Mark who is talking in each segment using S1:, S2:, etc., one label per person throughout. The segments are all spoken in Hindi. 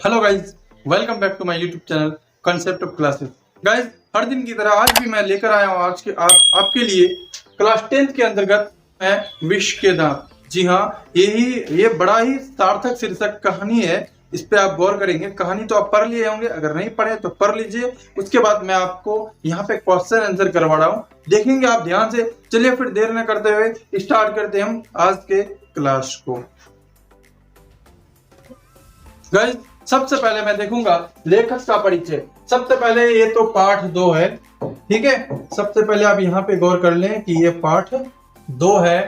S1: Hello guys, welcome back to my YouTube channel concept of classes. Guys, हर दिन की तरह आज भी मैं लेकर आया हूँ आज के आपके लिए क्लास 10th के अंतर्गत है विष के दांत। जी हाँ, ये बड़ा ही सार्थक शीर्षक कहानी है। इस पे आप गौर करेंगे। कहानी तो आप पढ़ लिए होंगे, अगर नहीं पढ़े तो पढ़ लीजिए। उसके बाद मैं आपको यहाँ पे क्वेश्चन आंसर करवा रहा हूँ, देखेंगे आप ध्यान से। चलिए फिर देर न करते हुए स्टार्ट करते हैं हम आज के क्लास को। गाइस, सबसे पहले मैं देखूंगा लेखक का परिचय। सबसे पहले ये तो पाठ 2 है, ठीक है। सबसे पहले आप यहाँ पे गौर कर लें कि ये पाठ 2 है,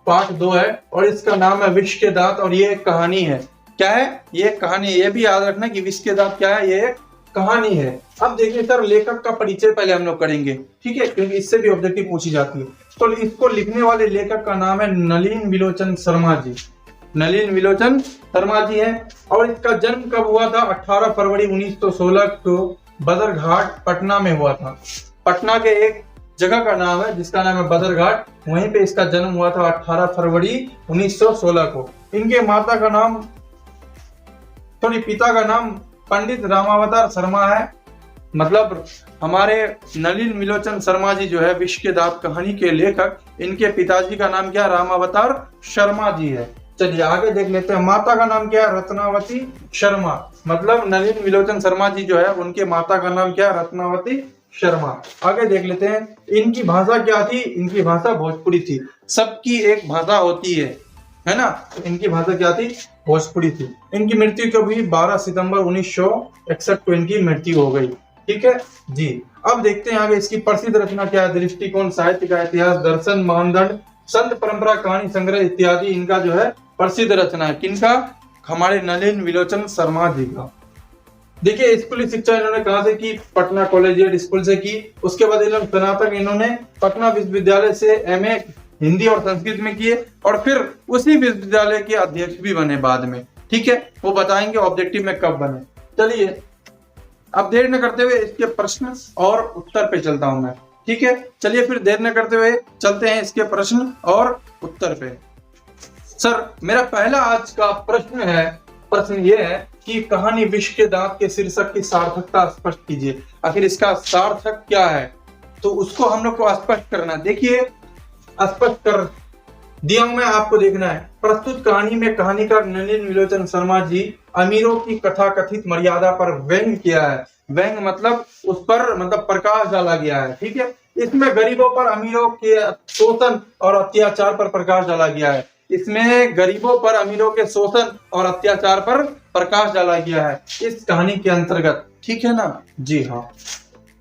S1: पाठ 2 है और इसका नाम है विष के दांत और ये एक कहानी है। क्या है ये कहानी? ये भी याद रखना कि विष के दांत क्या है, ये एक कहानी है। अब देखिए सर, लेखक का परिचय पहले हम लोग करेंगे, ठीक है, क्योंकि इससे भी ऑब्जेक्टिव पूछी जाती है। तो इसको लिखने वाले लेखक का नाम है नलिन विलोचन शर्मा जी। नलिन विलोचन शर्मा जी है और इसका जन्म कब हुआ था? 18 फरवरी 1916 को बदरघाट पटना में हुआ था। पटना के एक जगह का नाम है जिसका नाम है बदरघाट, वहीं पे इसका जन्म हुआ था 18 फरवरी 1916 को। इनके पिता का नाम पंडित रामावतार शर्मा है। मतलब हमारे नलिन विलोचन शर्मा जी जो है विष के दांत कहानी के लेखक, इनके पिताजी का नाम क्या? रामावतार शर्मा जी है। चलिए आगे देख लेते हैं। माता का नाम क्या है? रत्नावती शर्मा। मतलब नलिन विलोचन शर्मा जी जो है उनके माता का नाम क्या है? रत्नावती शर्मा। आगे देख लेते हैं। इनकी भाषा क्या थी? इनकी भाषा भोजपुरी थी। सबकी एक भाषा होती है ना। इनकी भाषा क्या थी? भोजपुरी थी। इनकी मृत्यु कब हुई? 12 सितंबर 1961 को इनकी मृत्यु हो गई, ठीक है जी। अब देखते हैं आगे इसकी प्रसिद्ध रचना क्या है। दृष्टिकोण, साहित्य का इतिहास, दर्शन, मानदंड, संत परंपरा, कहानी संग्रह इत्यादि इनका जो है प्रसिद्ध रचना है। किनका? हमारे नलिन विलोचन शर्मा जी का। देखिए स्कूली शिक्षा इन्होंने कहां से की? पटना कॉलेजिएट स्कूल से की। उसके बाद स्नातक इन्होंने पटना विश्वविद्यालय से एमए हिंदी और संस्कृत में किए और फिर उसी विश्वविद्यालय के अध्यक्ष भी बने बाद में, ठीक है। वो बताएंगे ऑब्जेक्टिव में कब बने। चलिए अब देर न करते हुए इसके प्रश्न और उत्तर पे चलता हूं मैं, ठीक है। चलिए फिर देर न करते हुए चलते हैं इसके प्रश्न और उत्तर पे। सर, मेरा पहला आज का प्रश्न ये है कि कहानी विष के दांत के शीर्षक की सार्थकता स्पष्ट कीजिए। आखिर इसका सार्थक क्या है, तो उसको हम लोग को स्पष्ट करना है। देखिए स्पष्ट कर दिया हूं मैं, आपको देखना है। प्रस्तुत कहानी में कहानीकार नलिन विलोचन शर्मा जी अमीरों की कथाकथित मर्यादा पर व्यंग्य किया है। व्यंग्य मतलब उस पर प्रकाश डाला गया है, ठीक है। इसमें गरीबों पर अमीरों के शोषण और अत्याचार पर प्रकाश डाला गया है। इसमें गरीबों पर अमीरों के शोषण और अत्याचार पर प्रकाश डाला गया है इस कहानी के अंतर्गत, ठीक है ना। जी हाँ,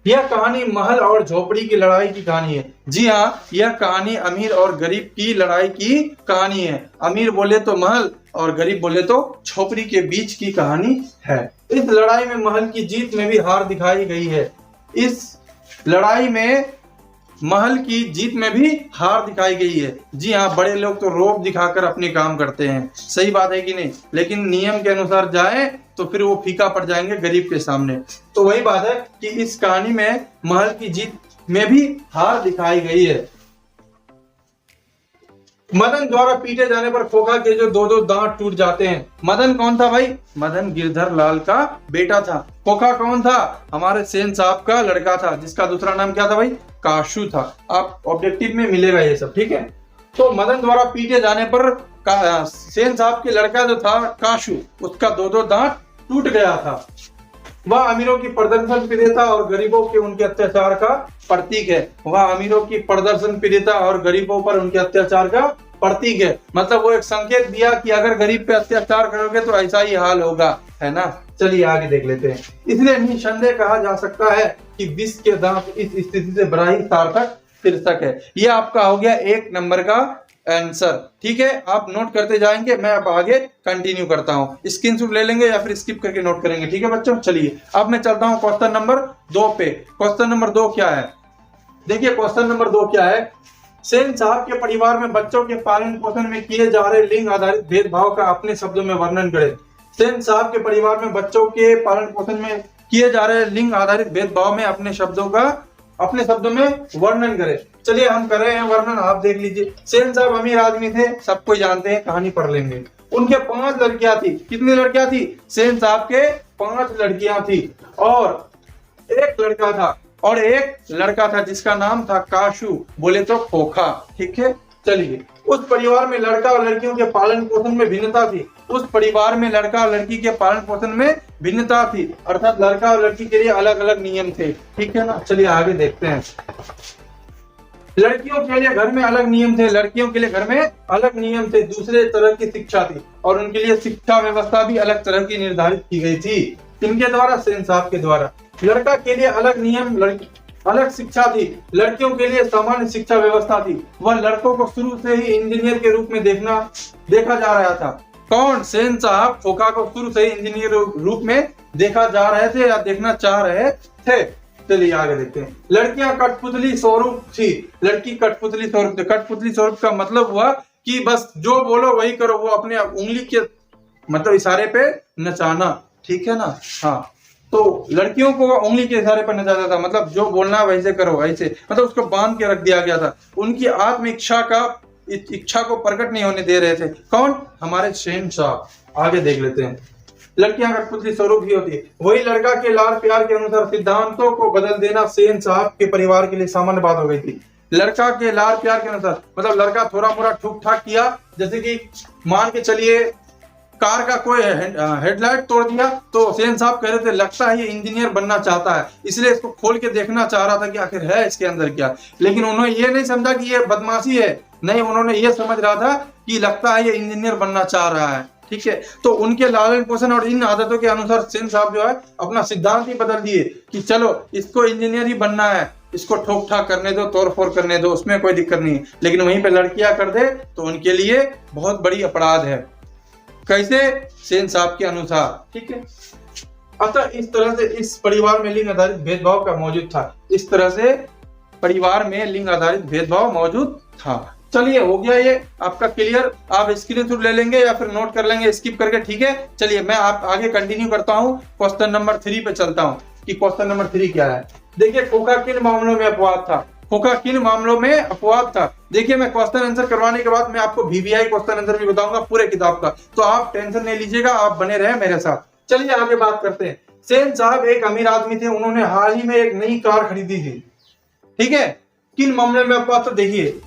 S1: यह कहानी महल और झोपड़ी की लड़ाई की कहानी है। जी हाँ, यह कहानी अमीर और गरीब की लड़ाई की कहानी है। अमीर बोले तो महल और गरीब बोले तो झोपड़ी के बीच की कहानी है। इस लड़ाई में महल की जीत में भी हार दिखाई गई है। इस लड़ाई में महल की जीत में भी हार दिखाई गई है। जी हाँ, बड़े लोग तो रोब दिखाकर अपने काम करते हैं, सही बात है कि नहीं। लेकिन नियम के अनुसार जाए तो फिर वो फीका पड़ जाएंगे गरीब के सामने। तो वही बात है कि इस कहानी में महल की जीत में भी हार दिखाई गई है। मदन द्वारा पीटे जाने पर खोखा के जो 2-2 दांत टूट जाते हैं। मदन कौन था भाई? मदन गिरधर लाल का बेटा था। खोखा कौन था? हमारे सेन साहब का लड़का था, जिसका दूसरा नाम क्या था भाई? काशू था। आप ऑब्जेक्टिव में मिलेगा ये सब, ठीक है। तो मदन द्वारा पीटे जाने पर सेन साहब के लड़का जो था काशू, उसका 2-2 दांत टूट गया था। वह अमीरों की प्रदर्शन प्रियता और गरीबों के उनके अत्याचार का प्रतीक है। वह अमीरों की प्रदर्शन प्रियता और गरीबों पर उनके अत्याचार का प्रतीक है। मतलब वो एक संकेत दिया कि अगर गरीब पे अत्याचार करोगे तो ऐसा ही हाल होगा, है ना। चलिए आगे देख लेते हैं। इसलिए निसंदेह कहा जा सकता है कि विष के दांत इस स्थिति से बड़ा ही सार्थक शीर्षक है। यह आपका हो गया 1 नंबर का आंसर, ठीक है। आप नोट करते जाएंगे, मैं अब आगे कंटिन्यू करता हूँ। स्क्रीनशॉट ले लेंगे या फिर स्किप करके नोट करेंगे, ठीक है बच्चों। चलिए अब मैं चलता हूँ क्वेश्चन नंबर 2 पे। क्वेश्चन नंबर 2 क्या है? देखिए क्वेश्चन नंबर 2 क्या है। सेन साहब के परिवार में बच्चों के पालन पोषण में किए जा रहे लिंग आधारित भेदभाव का अपने शब्दों में वर्णन करें। सेन साहब के परिवार में बच्चों के पालन पोषण में किए जा रहे लिंग आधारित भेदभाव में अपने शब्दों में वर्णन करें। चलिए हम कर रहे हैं वर्णन, आप देख लीजिए। सेन साहब अमीर आदमी थे, सब कोई जानते हैं, कहानी पढ़ लेंगे। उनके 5 लड़कियां थी। कितनी लड़कियां थी? सेन साहब के 5 लड़कियां थी और एक लड़का था जिसका नाम था काशू, बोले तो खोखा। ठीक है, चलिए। उस परिवार में लड़का और लड़कियों के पालन पोषण में भिन्नता थी। उस परिवार में लड़का और लड़की के पालन पोषण में भिन्नता थी, अर्थात लड़का और लड़की के लिए अलग अलग नियम थे। ठीक है ना, चलिए आगे देखते हैं। लड़कियों के लिए घर में अलग नियम थे, लड़कियों के लिए घर में अलग नियम थे, दूसरे तरह की शिक्षा थी और उनके लिए शिक्षा व्यवस्था भी अलग तरह की निर्धारित की गई थी। किनके द्वारा? सेन साहब के द्वारा। लड़का के लिए अलग नियम, अलग शिक्षा थी, लड़कियों के लिए सामान्य शिक्षा व्यवस्था थी। वह लड़कों को शुरू से ही इंजीनियर के रूप में देखा जा रहा था। कौन? सेन साहब खोखा को शुरू से ही इंजीनियर रूप में देखा जा रहे थे या देखना चाह रहे थे। चलिए आगे देखते हैं। लड़कियां कठपुतली स्वरूप थी। लड़की कठपुतली स्वरूप थी। कठपुतली स्वरूप का मतलब हुआ कि बस जो बोलो वही करो, वो अपने उंगली के मतलब इशारे पे नचाना। ठीक है ना? हाँ, तो लड़कियों को उंगली के इशारे पर नचाता था, मतलब जो बोलना वैसे करो, ऐसे, मतलब उसको बांध के रख दिया गया था। उनकी आत्म इच्छा को प्रकट नहीं होने दे रहे थे। कौन? हमारे सेन साहब। आगे देख लेते हैं। लड़कियां कठपुतली स्वरूप ही होती है। वही लड़का के लाड़ प्यार के अनुसार सिद्धांतों को बदल देना सेन साहब के परिवार के लिए सामान्य बात हो गई थी। लड़का के लाड़ प्यार के अनुसार मतलब लड़का थोड़ा मोड़ा ठूक ठाक किया, जैसे कि मान के चलिए कार का कोई हेडलाइट तोड़ दिया, तो सेन साहब कह रहे थे लगता है ये इंजीनियर बनना चाहता है, इसलिए इसको खोल के देखना चाह रहा था कि आखिर है इसके अंदर क्या। लेकिन उन्होंने ये नहीं समझा कि ये बदमाशी है, नहीं, उन्होंने ये समझ रहा था कि लगता है ये इंजीनियर बनना चाह रहा है। ठीक है, तो उनके लालन पोषण और इन आदतों के अनुसार सेन साहब जो है अपना सिद्धांत ही बदल दिए कि चलो इसको इंजीनियर ही बनना है, इसको ठोक ठाक करने दो, तोड़ फोड़ करने दो, उसमें कोई दिक्कत नहीं। लेकिन वहीं पे लड़कियां कर दे तो उनके लिए बहुत बड़ी अपराध है। कैसे? सेन साहब के अनुसार। ठीक है, अतः इस तरह से इस परिवार में लिंग आधारित भेदभाव का मौजूद था। इस तरह से परिवार में लिंग आधारित भेदभाव मौजूद था। चलिए, हो गया ये आपका क्लियर। आप स्क्रीनशॉट ले लेंगे या फिर नोट कर लेंगे स्किप करके। ठीक है, चलिए मैं आप आगे कंटिन्यू करता हूँ। क्वेश्चन नंबर 3 पे चलता हूँ कि क्वेश्चन नंबर 3 क्या है। देखिए, खोखा किन मामलों में अपवाद था? खोखा किन मामलों में अपवाद था? देखिए, मैं क्वेश्चन आंसर करवाने के बाद मैं आपको VVI क्वेश्चन आंसर भी बताऊंगा पूरे किताब का, तो आप टेंशन नहीं लीजिएगा, आप बने रहे मेरे साथ। चलिए आगे बात करते हैं। सेन साहब एक अमीर आदमी थे, उन्होंने हाल ही में एक नई कार खरीदी थी। ठीक है, किन मामले में अपवाद? तो देखिए,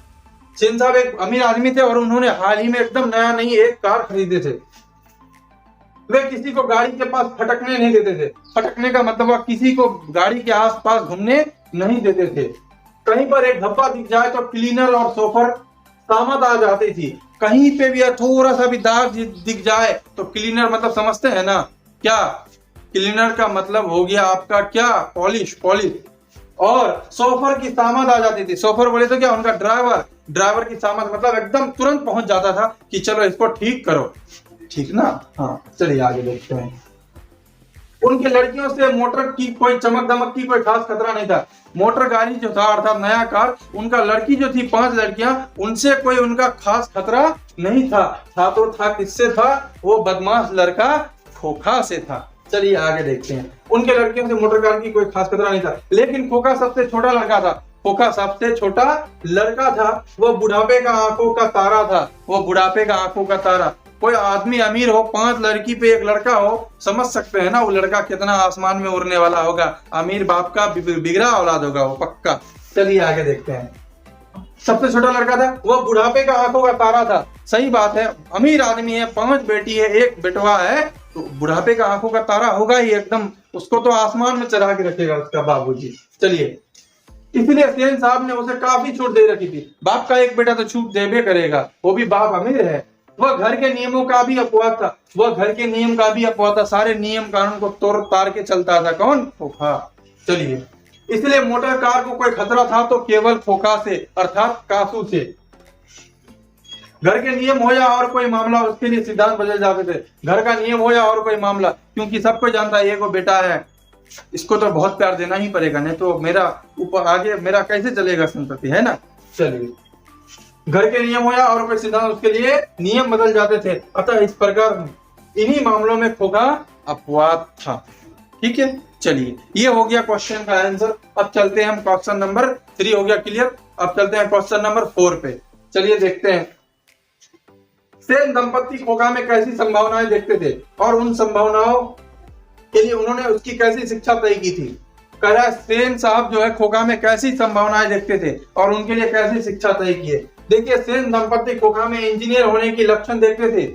S1: सेन साहब एक अमीर आदमी थे और उन्होंने हाल ही में एकदम नई एक कार खरीदे थे। वे किसी को गाड़ी के पास फटकने नहीं देते थे। फटकने का मतलब वह किसी को गाड़ी के आसपास घूमने नहीं देते थे। कहीं पर एक धब्बा दिख जाए तो क्लीनर और सोफर सामत आ जाती थी। कहीं पे भी थोड़ा सा भी दाग दिख जाए तो क्लीनर, मतलब समझते हैं ना क्या? क्लीनर का मतलब हो गया आपका क्या? पॉलिश। और सोफर की सामत आ जाती थी। सोफर बोले तो क्या? उनका ड्राइवर की सामत, मतलब एकदम तुरंत पहुंच जाता था कि चलो इसको ठीक करो। ठीक ना? हाँ, चलिए आगे देखते हैं। उनके लड़कियों से मोटर की कोई चमक दमक की कोई खास खतरा नहीं था। मोटर गाड़ी जो था अर्थात नया कार, उनका लड़की जो थी 5 लड़कियां, उनसे कोई उनका खास खतरा नहीं था। तो था किससे था? वो बदमाश लड़का खोखा से था। चलिए आगे देखते हैं। उनके लड़कियों से मोटर कार की कोई खास खतरा नहीं था, लेकिन खोखा सबसे छोटा लड़का था। खोखा सबसे छोटा लड़का था। वह बुढ़ापे का आंखों का तारा था। कोई आदमी अमीर हो, 5 लड़की पे एक लड़का हो, समझ सकते हैं ना वो लड़का कितना आसमान में उड़ने वाला होगा। अमीर बाप का बिगड़ा औलाद होगा वो, पक्का। चलिए आगे देखते हैं। सबसे छोटा लड़का था, वह बुढ़ापे का आंखों का तारा था। सही बात है, अमीर आदमी है, 5 बेटी है, 1 बेटवा है, तो बुढ़ापे का आंखों का तारा होगा ही एकदम। उसको तो आसमान में चढ़ा के रखेगा उसका बाबूजी। चलिए, इसलिए सेन साहब ने उसे काफी छूट दे रखी थी। बाप का 1 बेटा तो छूट देवे करेगा, वो भी बाप अमीर है। वह घर के नियमों का भी अपवाद था। सारे नियम कानून को तोड़ तार के चलता था। कौन? खोखा। चलिए, इसलिए मोटर कार को कोई खतरा था तो केवल खोखा से, अर्थात कासू से। घर के नियम हो या और कोई मामला, उसके लिए सिद्धांत बदल जाते थे। घर का नियम हो या और कोई मामला, क्योंकि सबको जानता है ये को बेटा है, इसको तो बहुत प्यार देना ही पड़ेगा, नहीं तो मेरा ऊपर आगे मेरा कैसे चलेगा संतति, है ना। चलिए, घर के नियम हो या और कोई सिद्धांत, उसके लिए नियम बदल जाते थे। अतः इस प्रकार इन्हीं मामलों में खोखा अपवाद था। ठीक है, चलिए ये हो गया क्वेश्चन का आंसर। अब चलते हैं हम क्वेश्चन नंबर 3 हो गया क्लियर। अब चलते हैं क्वेश्चन नंबर 4 पे। चलिए देखते हैं। सेन दंपत्ति खोखा में कैसी संभावनाएं देखते थे और उन संभावनाओं के लिए उन्होंने उसकी कैसी शिक्षा तय की थी। कह रहा है सेन साहब जो है खोखा में कैसी संभावनाएं देखते थे और उनके लिए कैसी शिक्षा तय की है। देखिए सेन दंपत्ति खोखा में इंजीनियर होने की लक्षण देखते थे।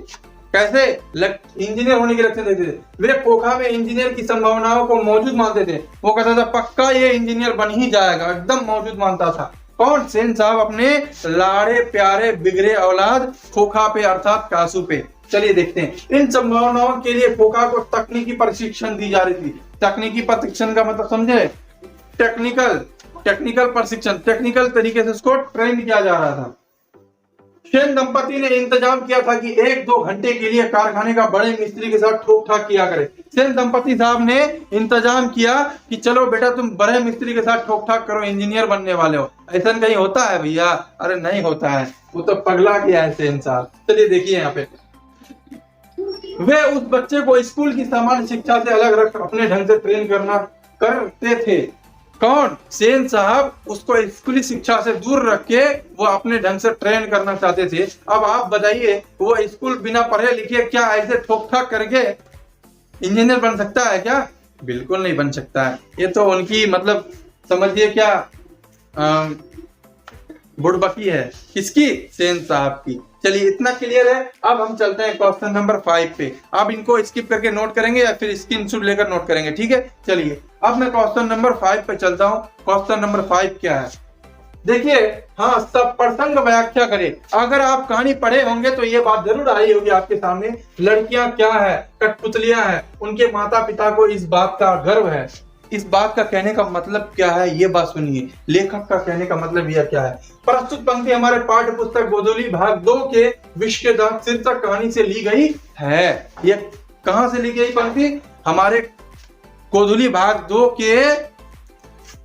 S1: कैसे इंजीनियर होने के लक्षण देखते थे? वे खोखा में इंजीनियर की संभावनाओं को मौजूद मानते थे। वो कहता था पक्का ये इंजीनियर बन ही जाएगा, एकदम मौजूद मानता था। कौन? सेन साहब अपने लाड़े प्यारे बिगड़े औलाद खोखा पे अर्थात कासू पे। चलिए देखते हैं। इन संभावनाओं के लिए खोखा को तकनीकी प्रशिक्षण दी जा रही थी। तकनीकी प्रशिक्षण का मतलब समझे? टेक्निकल प्रशिक्षण, टेक्निकल तरीके से उसको ट्रेन किया जा रहा था। सेन दंपति ने इंतजाम किया था कि 1-2 घंटे के लिए कारखाने का बड़े मिस्त्री के साथ ठोक ठाक किया करे। सेन दंपति साहब ने इंतजाम किया कि चलो बेटा तुम बड़े मिस्त्री के साथ ठोक ठाक करो, इंजीनियर बनने वाले हो। ऐसा कहीं होता है भैया? अरे नहीं होता है, वो तो पगला गया है सेन साहब। चलिए देखिए यहाँ पे, वे उस बच्चे को स्कूल की सामान्य शिक्षा से अलग रख अपने ढंग से ट्रेन करते थे। कौन? सेन साहब उसको स्कूली शिक्षा से दूर रख के वो अपने ढंग से ट्रेन करना चाहते थे। अब आप बताइए वो स्कूल बिना पढ़े लिखे क्या ऐसे ठोक ठाक करके इंजीनियर बन सकता है क्या? बिल्कुल नहीं बन सकता है। ये तो उनकी मतलब समझिए क्या बुड़बकी है। किसकी? सेन साहब की। चलिए इतना क्लियर है। अब हम चलते हैं क्वेश्चन नंबर 5 पे। आप इनको स्किप करके नोट करेंगे या फिर स्क्रीनशॉट लेकर नोट करेंगे, ठीक है? चलिए अब मैं क्वेश्चन नंबर 5 पे चलता हूँ। क्वेश्चन नंबर 5 क्या है? देखिए, हाँ, सब प्रसंग व्याख्या करें। अगर आप कहानी पढ़े होंगे तो ये बात जरूर आई होगी आपके सामने। लड़कियां क्या है? कठपुतलियां हैं। उनके माता पिता को इस बात का गर्व है। इस बात का कहने का मतलब क्या है, ये बात सुनिए। लेखक का कहने का मतलब यह क्या है? प्रस्तुत पंक्ति हमारे पाठ्य पुस्तक गोधूली भाग 2 के विश्व के दांत शीर्षक कहानी से ली गई है। ये कहां से ली गई पंक्ति? हमारे गोधूली भाग 2 के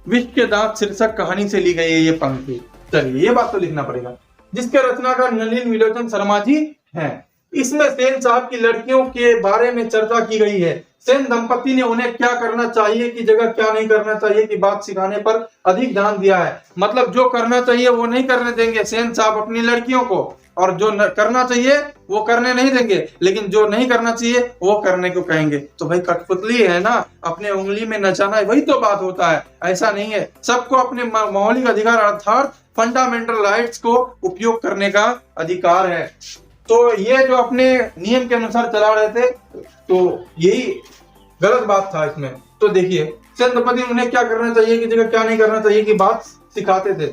S1: विश्व के दांत शीर्षक कहानी से ली गई है ये पंक्ति। चलिए ये बात तो लिखना पड़ेगा। जिसके रचनाकार नलिन विलोचन शर्मा जी हैं। इसमें सेन साहब की लड़कियों के बारे में चर्चा की गई है। सेन दंपति ने उन्हें क्या करना चाहिए की जगह क्या नहीं करना चाहिए की बात सिखाने पर अधिक ध्यान दिया है। मतलब जो करना चाहिए वो नहीं करने देंगे सेन साहब अपनी लड़कियों को, और जो करना चाहिए वो करने नहीं देंगे, लेकिन जो नहीं करना चाहिए वो करने को कहेंगे। तो भाई कठपुतली है ना, अपने उंगली में नचाना है, वही तो बात होता है। ऐसा नहीं है। सबको अपने मौलिक अधिकार अर्थात फंडामेंटल राइट्स को उपयोग करने का अधिकार है। तो ये जो अपने नियम के अनुसार चला रहे थे तो यही गलत बात था इसमें। तो देखिए सेन दंपति उन्हें क्या करना चाहिए की जगह क्या नहीं करना चाहिए की बात सिखाते थे।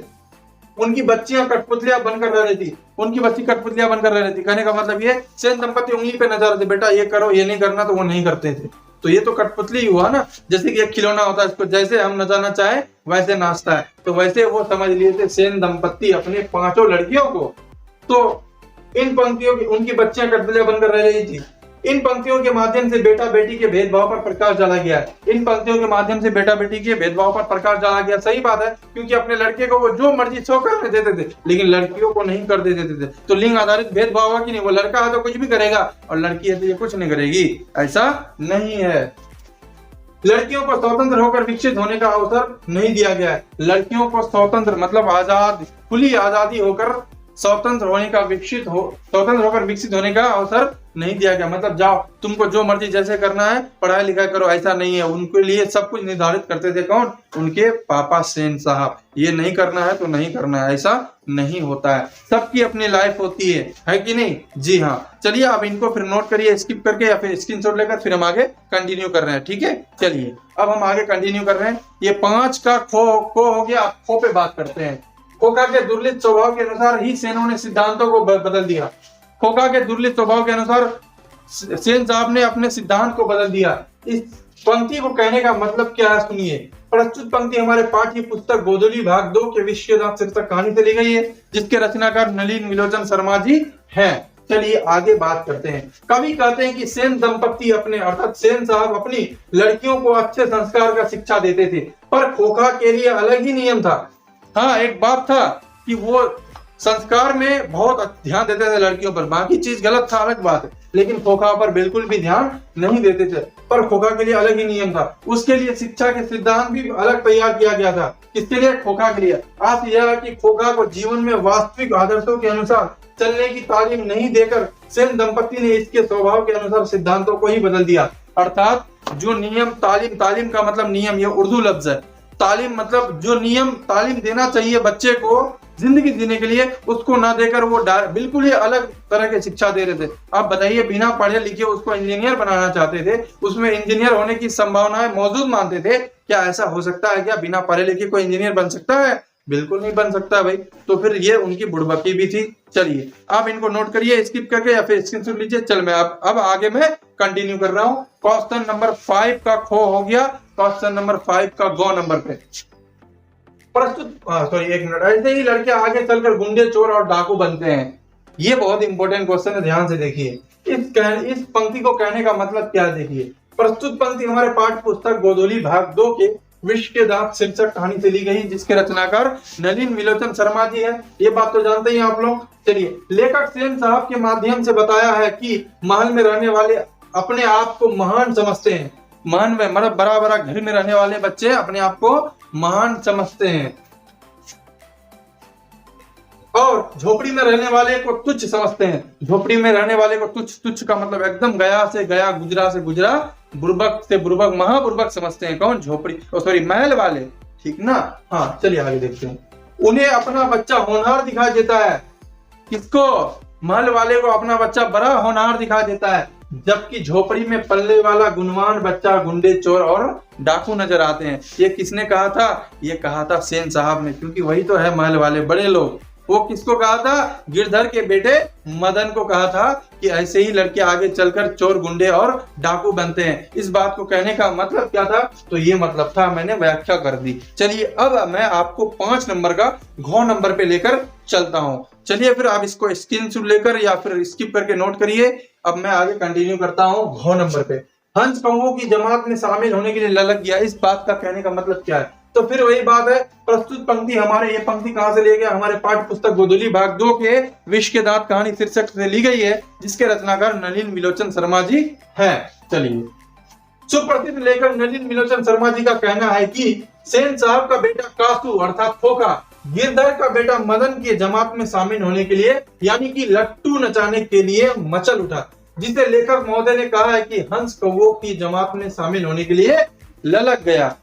S1: उनकी बच्चियां कठपुतलियां बनकर रह रही थी। उनकी बच्ची कठपुतलियां बनकर रह रही थी। कहने का मतलब ये सेन दंपति उंगली पे नचा रहे थे, बेटा ये करो ये नहीं करना, तो वो नहीं करते थे। तो ये तो कठपुतली हुआ ना। जैसे कि एक खिलौना होता है, इसको जैसे हम नचाना चाहे वैसे नाचता है। तो वैसे वो समझ लिए थे सेन दंपति अपने 5 लड़कियों को। तो इन पंक्तियों की उनकी बच्चियां कठपुतलियां बनकर रह रही थी। इन पंक्तियों के माध्यम से बेटा बेटी के भेदभाव पर प्रकाश डाला गया है। इन पंक्तियों के माध्यम से बेटा बेटी के भेदभाव पर प्रकाश डाला गया। सही बात है, क्योंकि अपने लड़के को वो जो मर्जी सो करने देते थे, लेकिन लड़कियों को नहीं कर देते थे। तो लिंग आधारित भेदभाव है कि नहीं? वो लड़का है तो कुछ भी करेगा और लड़की है तो ये कुछ नहीं करेगी, ऐसा नहीं है। लड़कियों को स्वतंत्र होकर विकसित होने का अवसर नहीं दिया गया है। लड़कियों को स्वतंत्र मतलब आजाद, खुली आजादी होकर स्वतंत्र होकर विकसित होने का अवसर नहीं दिया गया। मतलब जाओ तुमको जो मर्जी जैसे करना है पढ़ाई लिखाई करो, ऐसा नहीं है। उनके लिए सब कुछ निर्धारित करते थे कौन? उनके पापा सेन साहब। ये नहीं करना है तो नहीं करना है, ऐसा नहीं होता है। सबकी अपनी लाइफ होती है कि नहीं? जी हाँ। चलिए अब इनको फिर नोट करिए स्किप करके या फिर स्क्रीनशॉट लेकर, फिर हम आगे कंटिन्यू कर रहे हैं, ठीक है? चलिए अब हम आगे कंटिन्यू कर रहे हैं। ये 5 का खो हो गया। खो पे बात करते हैं। खोखा के दुर्लित स्वभाव के अनुसार ही सेनों ने सिद्धांतों को बदल दिया। खोखा के दुर्लित स्वभाव के अनुसार सेन साहब ने अपने सिद्धांत को बदल दिया। इस पंक्ति को कहने का मतलब क्या है सुनिए। प्रस्तुत पंक्ति हमारे पाठ्य पुस्तक गोधूली भाग 2 के विश्व के दांत शीर्षक कहानी से ली गई है, जिसके रचनाकार नलिन विलोचन शर्मा जी हैं। चलिए आगे बात करते हैं। कवि कहते हैं कि सेन दंपति अपने अर्थात सेन साहब अपनी लड़कियों को अच्छे संस्कार का शिक्षा देते थे, पर खोखा के लिए अलग ही नियम था। हाँ, एक बात था कि वो संस्कार में बहुत ध्यान देते थे लड़कियों पर, बाकी चीज गलत था अलग बात है, लेकिन खोखा पर बिल्कुल भी ध्यान नहीं देते थे। पर खोखा के लिए अलग ही नियम था, उसके लिए शिक्षा के सिद्धांत भी अलग तैयार किया गया था। किसके लिए? खोखा के लिए। आज यह है कि खोखा को जीवन में वास्तविक आदर्शों के अनुसार चलने की तालीम नहीं देकर सेन दंपति ने इसके स्वभाव के अनुसार सिद्धांतों को ही बदल दिया। अर्थात जो नियम, तालीम का मतलब नियम, ये उर्दू लफ्ज है। तालीम मतलब जो नियम तालीम देना चाहिए बच्चे को जिंदगी जीने के लिए, उसको ना देकर वो बिल्कुल ही अलग तरह की शिक्षा दे रहे थे। आप बताइए, बिना पढ़े लिखे उसको इंजीनियर बनाना चाहते थे, उसमें इंजीनियर होने की संभावनाएं मौजूद मानते थे। क्या ऐसा हो सकता है? क्या बिना पढ़े लिखे कोई इंजीनियर बन सकता है? बिल्कुल नहीं बन सकता भाई। तो फिर ये उनकी बुड़बकी भी थी। चलिए आप इनको नोट करिए स्किप करके या फिर स्क्रीनशॉट लीजिए। चल मैं अब आगे मैं कंटिन्यू कर रहा हूँ। क्वेश्चन नंबर 5 का खो हो गया, क्वेश्चन नंबर 5 का गो नंबर पे प्रस्तुत एक मिनट। ऐसे ही लड़के आगे चलकर गुंडे, चोर और डाकू बनते हैं। ये बहुत इंपॉर्टेंट क्वेश्चन है, ध्यान से देखिए। इस पंक्ति को कहने का मतलब क्या है देखिए। प्रस्तुत पंक्ति हमारे पाठ्य पुस्तक गोधूली भाग 2 के विश्व के दांत शीर्षक कहानी से ली गई, जिसके रचनाकार नलिन विलोचन शर्मा जी है। ये बात तो जानते ही आप लोग। चलिए, लेखक सेन साहब के माध्यम से बताया है कि महल में रहने वाले अपने आप को महान समझते हैं। महल में मतलब बड़ा बड़ा घर में रहने वाले बच्चे अपने आप को महान समझते हैं और झोपड़ी में रहने वाले को तुच्छ समझते हैं। झोपड़ी में रहने वाले को तुच्छ का मतलब एकदम गया से गया, गुजरा से गुजरा, बुर्बक से बुर्बक, महाबुर्बक समझते हैं। कौन? झोपड़ी महल वाले, ठीक ना। हाँ चलिए आगे देखते हैं। उन्हें अपना बच्चा होनहार दिखाई देता है। किसको? महल वाले को अपना बच्चा बड़ा होनहार दिखाई देता है, जबकि झोपड़ी में पलने वाला गुणवान बच्चा गुंडे, चोर और डाकू नजर आते हैं। ये किसने कहा था? ये कहा था सेन साहब ने, क्योंकि वही तो है महल वाले बड़े लोग। वो किसको कहा था? गिरधर के बेटे मदन को कहा था कि ऐसे ही लड़के आगे चलकर चोर, गुंडे और डाकू बनते हैं। इस बात को कहने का मतलब क्या था? तो ये मतलब था, मैंने व्याख्या कर दी। चलिए अब मैं आपको 5 नंबर का घ नंबर पे लेकर चलता हूँ। चलिए फिर आप इसको स्क्रीनशॉट लेकर या फिर स्किप करके नोट करिए। अब मैं आगे कंटिन्यू करता हूँ घ नंबर पे। हंस कौओं की जमात में शामिल होने के लिए ललक गया। इस बात का कहने का मतलब क्या है? तो फिर वही बात है, प्रस्तुत पंक्ति हमारे, ये पंक्ति कहां से ले गया? हमारे पाठ्य पुस्तक गोधूली भाग 2 के विश्व के दांत कहानी शीर्षक से ली गई है, जिसके रचनाकार नलिन विलोचन शर्मा जी हैं। चलिए, सुप्रसिद्ध लेखक नलिन विलोचन शर्मा जी का कहना है कि सेन साहब का बेटा कासू अर्थात खोखा गिरधर का बेटा मदन के जमात में शामिल होने के लिए यानी कि लट्टू नचाने के लिए मचल उठा, जिसे लेखक महोदय ने कहा है कि हंस कौओं की जमात में शामिल होने के लिए ललक गया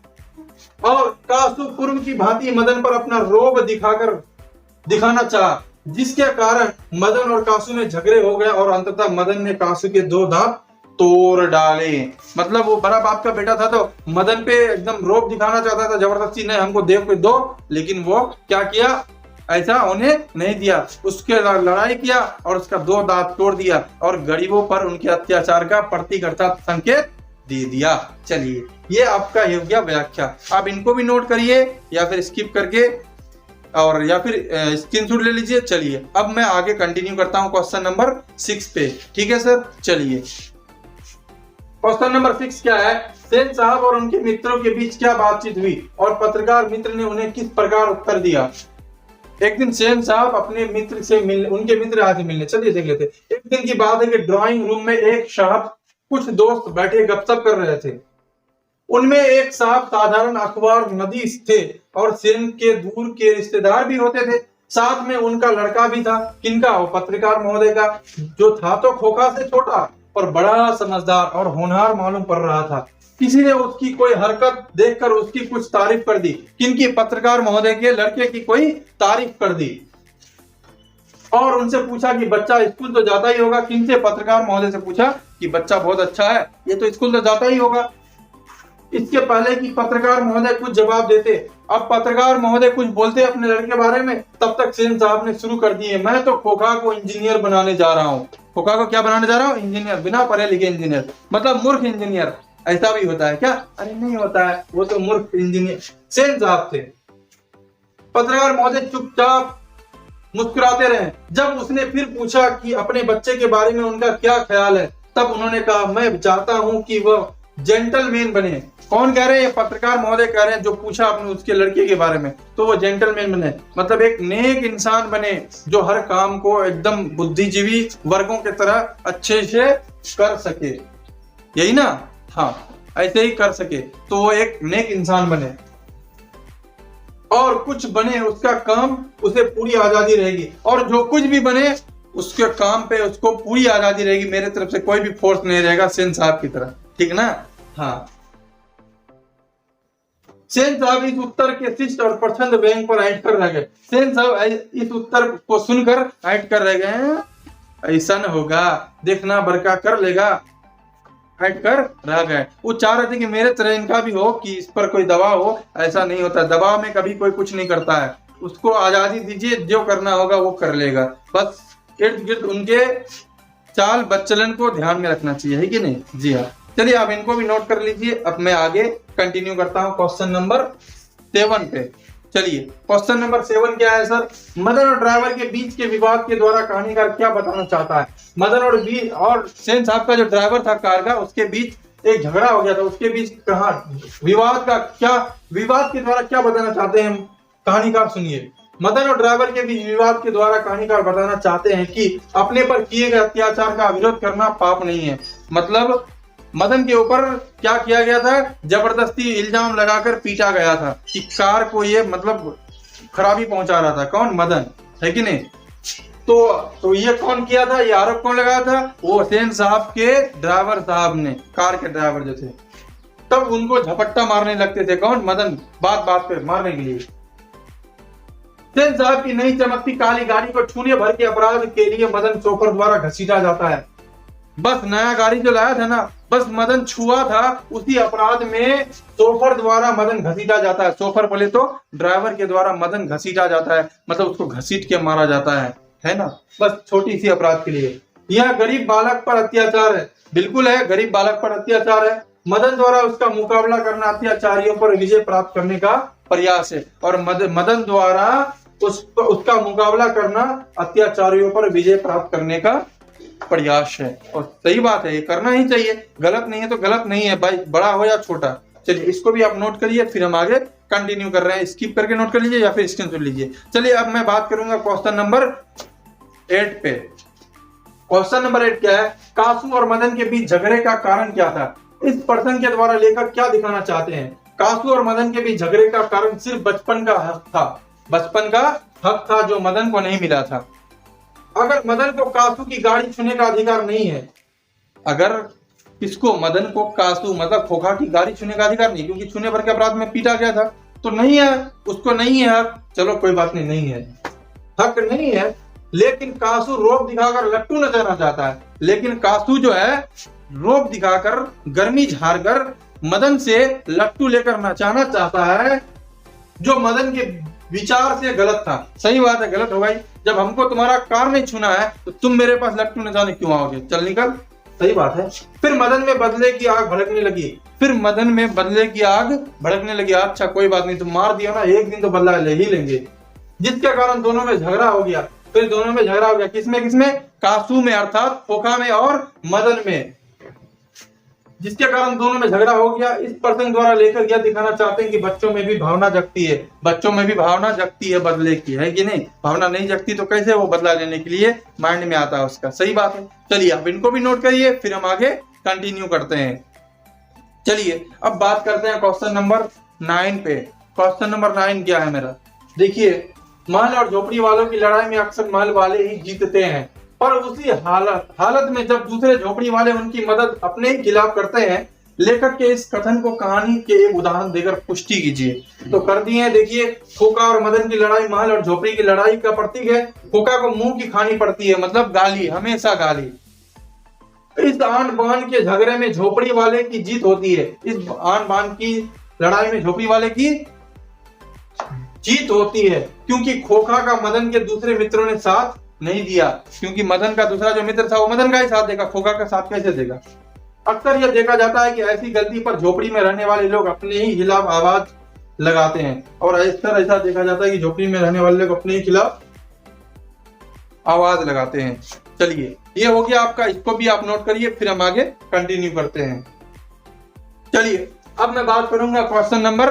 S1: और कासू पूर्व की भांति मदन पर अपना रोब दिखाना चाहा, जिसके कारण मदन और कासू में झगड़े हो गए और अंततः मदन ने कासू के 2 दांत तोड़ डाले। मतलब वो बड़ा बाप का बेटा था तो मदन पे एकदम रोब दिखाना चाहता था जबरदस्ती, नहीं हमको देव पे दो, लेकिन वो क्या किया? ऐसा उन्हें नहीं दिया, उसके लड़ाई किया और उसका 2 दांत तोड़ दिया और गरीबों पर उनके अत्याचार का प्रतीक अर्थात संकेत दे दिया। चलिए, ये आपका हो गया व्याख्या। आप इनको भी नोट करिए या फिर स्किप करके और या फिर स्क्रीनशॉट ले लीजिए। चलिए अब मैं आगे कंटिन्यू करता हूं क्वेश्चन नंबर 6 पे। ठीक है सर, चलिए क्वेश्चन नंबर 6 क्या है? सेन साहब और उनके मित्रों के बीच क्या बातचीत हुई और पत्रकार मित्र ने उन्हें किस प्रकार उत्तर दिया? एक दिन सेन साहब अपने मित्र से उनके मित्र आए थे मिलने। चलिए देख लेते। एक दिन की बात है कि ड्राइंग रूम में एक साहब कुछ दोस्त बैठे गपशप कर रहे थे। उनमें एक साहब साधारण अखबार नदीस थे और सेन के दूर के रिश्तेदार भी होते थे। साथ में उनका लड़का भी था। किनका? वो पत्रकार महोदय का, जो था तो खोखा से छोटा पर बड़ा समझदार और होनहार मालूम पड़ रहा था। किसी ने उसकी कोई हरकत देखकर उसकी कुछ तारीफ कर दी। किनकी? पत्रकार महोदय के लड़के की कोई तारीफ कर दी और उनसे पूछा कि बच्चा स्कूल तो जाता ही होगा। किनसे? पत्रकार महोदय से पूछा कि बच्चा बहुत अच्छा है, ये तो स्कूल तो जाता ही होगा। इसके पहले कि पत्रकार महोदय कुछ जवाब देते, अब पत्रकार महोदय कुछ बोलते अपने लड़के के बारे में, तब तक सेन साहब ने शुरू कर दिए, मैं तो खोखा को इंजीनियर बनाने जा रहा हूँ। खोखा को क्या बनाने जा रहा हूँ? इंजीनियर, बिना पढ़े लिखे इंजीनियर, मतलब मूर्ख इंजीनियर। ऐसा भी होता है क्या? अरे नहीं होता है, वो तो मूर्ख इंजीनियर सेन साहब थे। पत्रकार महोदय चुपचाप मुस्कुराते रहे। जब उसने फिर पूछा कि अपने बच्चे के बारे में उनका क्या ख्याल है, तब उन्होंने कहा, मैं चाहता हूं कि वह जेंटलमैन बने, कौन कह रहे हैं? ये पत्रकार महोदय कह रहे हैं, जो पूछा आपने उसके लड़के के बारे में। तो वो जेंटलमैन बने, मतलब एक नेक इंसान बने जो हर काम को एकदम बुद्धिजीवी वर्गों की तरह अच्छे से कर सके, यही ना? हाँ, ऐसे ही कर सके तो वो एक नेक इंसान बने, और कुछ बने उसका काम, उसे पूरी आजादी रहेगी, और जो कुछ भी बने उसके काम पे उसको पूरी आजादी रहेगी, मेरे तरफ से कोई भी फोर्स नहीं रहेगा, सेन साहब की तरह, ठीक ना? हाँ, सेन साहब इस उत्तर के शिष्ट और प्रचंड व्यंग पर ऐंठ कर रह गए। सेन साहब इस उत्तर को सुनकर ऐंठ कर रह गए, ऐसा न होगा, देखना बरका कर लेगा, हट कर रह गए। वो चाह रहे थे कि मेरे तरह इनका भी हो, कि इस पर कोई दबाव हो। ऐसा नहीं होता, दबाव में कभी कोई कुछ नहीं करता है, उसको आजादी दीजिए, जो करना होगा वो कर लेगा। बस इर्द गिर्द उनके चाल बच्चलन को ध्यान में रखना चाहिए, है कि नहीं? जी हाँ, चलिए आप इनको भी नोट कर लीजिए। अब मैं आगे कंटिन्यू करता हूँ क्वेश्चन नंबर 7 पे। चलिए, क्वेश्चन नंबर 7 क्या है सर? मदन और ड्राइवर के बीच के विवाद के द्वारा कहानीकार क्या बताना चाहता है? मदन और सेन साहब का जो ड्राइवर था कार का, उसके बीच एक झगड़ा हो गया था, उसके बीच कहा विवाद के द्वारा क्या बताना चाहते हैं कहानीकार? सुनिए, मदन और ड्राइवर के बीच विवाद के द्वारा कहानीकार बताना चाहते हैं कि अपने पर किए गए अत्याचार का विरोध करना पाप नहीं है। मतलब मदन के ऊपर क्या किया गया था? जबरदस्ती इल्जाम लगाकर पीटा गया था कि कार को ये मतलब खराबी पहुंचा रहा था। कौन? मदन, है कि नहीं? तो ये कौन किया था? ये आरोप कौन लगाया था? वो सेन साहब के ड्राइवर साहब ने, कार के ड्राइवर जो थे। तब उनको झपट्टा मारने लगते थे। कौन? मदन, बात बात पे मारने के लिए। सेन साहब की नई चमकती काली गाड़ी को छूने भर के अपराध के लिए मदन शोफर द्वारा घसीटा जाता है। बस नया गाड़ी जो लाया था ना, बस मदन छुआ था, उसी अपराध में शोफर द्वारा मदन घसीटा जाता है। शोफर बोले तो ड्राइवर के द्वारा मदन घसीटा जाता है, मतलब उसको घसीट के मारा जाता है ना? बस छोटी सी अपराध के लिए। यह गरीब बालक पर अत्याचार है, बिल्कुल है, गरीब बालक पर अत्याचार है। मदन द्वारा उसका मुकाबला करना अत्याचारियों पर विजय प्राप्त करने का प्रयास है, और मदन द्वारा उसका मुकाबला करना अत्याचारियों पर विजय प्राप्त करने का प्रयास है। और सही बात है, ये करना ही चाहिए, गलत नहीं है तो गलत नहीं है भाई, बड़ा हो या छोटा। चलिए, इसको भी आप नोट करिए, फिर हम आगे कंटिन्यू कर रहे हैं। स्किप करके नोट कर लीजिए या फिर स्क्रीनशॉट लीजिए। चलिए, अब मैं बात करूंगा क्वेश्चन नंबर 8 पे। क्वेश्चन नंबर 8 क्या है? कासू और मदन के बीच झगड़े का कारण क्या था? इस प्रसंग के द्वारा लेखक क्या दिखाना चाहते हैं? कासू और मदन के बीच झगड़े का कारण सिर्फ बचपन का हक था, बचपन का हक था जो मदन को नहीं मिला था। अगर मदन को कासू की गाड़ी छूने का अधिकार नहीं है, अगर किसको? मदन को कासू मतलब खोखा की गाड़ी छूने का अधिकार नहीं, क्योंकि छूने भर के अपराध में पीटा गया था, तो नहीं है, उसको नहीं है हक। चलो कोई बात नहीं, नहीं है, हक नहीं है। लेकिन कासू रोब दिखाकर लट्टू नचाना चाहता है। लेकिन कासू जो है रोब दिखाकर, गर्मी झाड़कर मदन से लट्टू लेकर नचाना चाहता है, जो मदन के विचार से गलत था। सही बात है, गलत हो भाई, जब हमको तुम्हारा कार नहीं छूना है तो तुम मेरे पास लट्टू नचाने क्यों आओगे? चल निकल। सही बात है। फिर मदन में बदले की आग भड़कने लगी। अच्छा कोई बात नहीं, तुम मार दिया ना, एक दिन तो बदला ले ही लेंगे। जिसके कारण दोनों में झगड़ा हो गया। फिर दोनों में झगड़ा हो गया, किसमें? कासू में, अर्थात खोखा में और मदन में, जिसके कारण दोनों में झगड़ा हो गया। इस प्रसंग द्वारा लेकर यह दिखाना चाहते हैं कि बच्चों में भी भावना जगती है बदले की, है कि नहीं? भावना नहीं जगती तो कैसे वो बदला लेने के लिए माइंड में आता है उसका। सही बात है। चलिए, आप इनको भी नोट करिए, फिर हम आगे कंटिन्यू करते हैं। चलिए, अब बात करते हैं क्वेश्चन नंबर 9 पे। क्वेश्चन नंबर 9 क्या है मेरा? देखिए, महल और झोपड़ी वालों की लड़ाई में अक्सर महल वाले ही जीतते हैं, पर उसी हालत में जब दूसरे झोपड़ी वाले उनकी मदद अपने ही खिलाफ करते हैं। लेखक के इस कथन को कहानी के एक उदाहरण देकर पुष्टि कीजिए। तो कर दिए हैं। देखिए, खोखा और मदन की लड़ाई महल और झोपड़ी की लड़ाई का प्रतीक है। खोखा को मुंह की खानी पड़ती है, मतलब गाली, हमेशा गाली। इस आन बान के झगड़े में झोपड़ी वाले की जीत होती है। इस आन बान की लड़ाई में झोपड़ी वाले की जीत होती है, क्योंकि खोखा का मदन के दूसरे मित्रों ने साथ नहीं दिया। क्योंकि मदन का दूसरा जो मित्र था वो मदन का ही साथ देगा, खोखा का साथ कैसे देगा? अक्सर यह देखा जाता है कि ऐसी गलती पर झोपड़ी में रहने वाले लोग अपने ही खिलाफ आवाज लगाते हैं, और ऐसा देखा जाता है कि झोपड़ी में रहने वाले लोग अपने ही खिलाफ आवाज लगाते हैं। चलिए, ये हो गया आपका, इसको भी आप नोट करिए, फिर हम आगे कंटिन्यू करते हैं। चलिए, अब मैं बात करूंगा क्वेश्चन नंबर